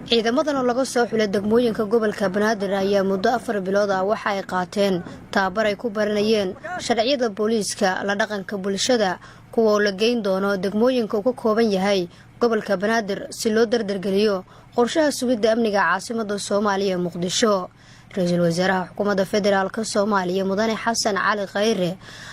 ciidamadan oo laga soo xulay degmooyinka gobolka Banaadir ayaa muddo 4 bilood ah waxa ay qaateen tababar ay ku baranayeen sharciyada booliiska la dhaqanka bulshada kuwa la geyn doono degmooyinka uu ka kooban yahay gobolka Banaadir si loo dardargeliyo qorshaha sugidda amniga caasimadda Soomaaliya Muqdisho. Ra'iisul Wasaaraha Xukuumadda Federaalka Soomaaliya Mudane Xasan Cali Khayre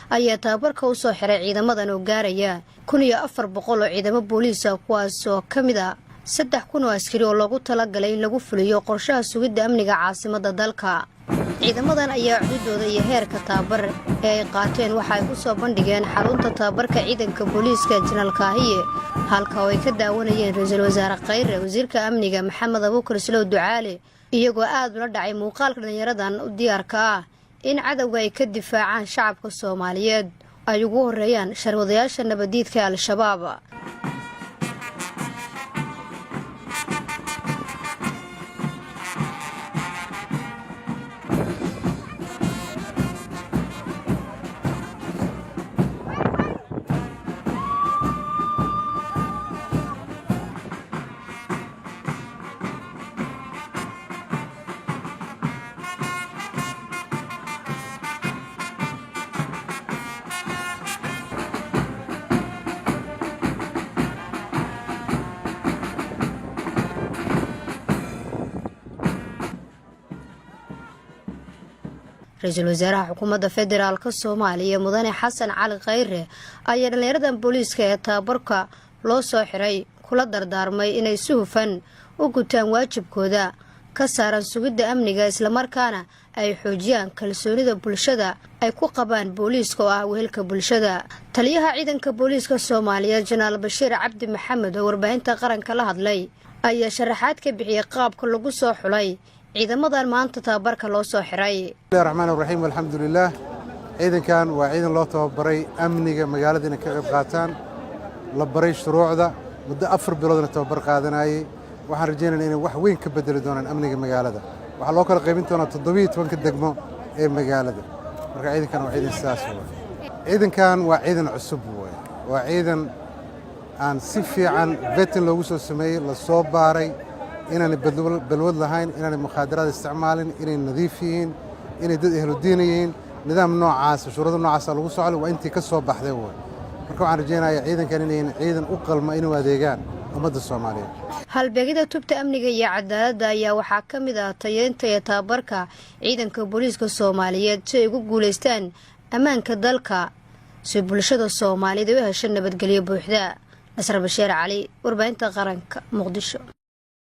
ayaa tababarka u soo xiray ciidamadan oo gaaraya 1400 oo ciidamo booliis ah kuwaas oo kamid ah 3,000 oo askari oo loogu talagalay in lagu fuliyo qorshaha sugidda amniga caasimadda dalka. ciidamadan ayaa cududooda iyo heerka tababar ee ay qaateen waxa ay ku soo bandhigeen xarunta tababarka ciidanka booliiska General Kaahiye halka oo ay ka daawanayeen Ra'iisul Wasaare Khayre, Wasiirka Amniga Maxamed Abuukar Islow Ducaale iyagoo aad ula dhacay muuqaalka dhalinyaradan u diyaarka ah in cadawga ay ka difaacaan shacabka Soomaaliyeed ay ugu horeeyaan sharwadayaasha nabadiidka Al-Shabaab. Ra'iisul Wasaaraha Xukuumadda Federaalka Soomaaliya Mudane Xasan Cali Khayre ayaa dhalinyaradan booliiska ee tababarka loo soo xiray kula dardaarmay inay si hufan u gutaan waajibkooda ka saaran sugidda amniga isla markaana ay xoojiyaan kalsoonida bulshada ay ku qabaan booliiska oo ah weelka bulshada. Taliyaha ciidanka booliiska Soomaaliya Janaal Bashiir Cabdi Maxamed oo warbaahinta qaranka la hadlay ayaa sharaxaad ka bixiyay qaabka lagu soo xulay ciidamadan maanta tababarka loo soo xiray. Bismillahir Rahim alxamdulillah. ciidankan waa ciidan loo tababaray amniga magaalada inay ka qayb qaataan la baray shuruucda muddo 4 biloodna tababar qaadanayay waxaan rajaynaynaa inay wax weyn ka bedeli doonaan amniga magaalada waxa loo kala qaybin doonaa 17 degmo ee magaalada marka ciidankan waa ciidan sidaas ciidankan waa ciidan cusub waa ciidan aan si fiican vetin loogu soo sameeyay la soo baaray inaan balwad lahayn inaan mukhadaraad isticmaalin inay nadiif yihiin inay dad ehludiin yihiin nidaam noocaas shuruudo noocaas lagu soo celiyo waa intii ka soo baxday marka waxaan rajaynayaa ciidankan inay ciidan u qalma inuu adeegaan ummadda Soomaaliyeed. halbeegida tubta amniga iyo cadaaladda ayaa waxaa ka mid ah tayeynta iyo tababarka ciidanka booliiska Soomaaliyeed si ay ugu guuleystaan ammaanka dalka si bulshada Soomaaliyeed u hesho nabadgelyo buuxda. Nasr Bashiir Cali, warbaahinta qaranka, Muqdisho.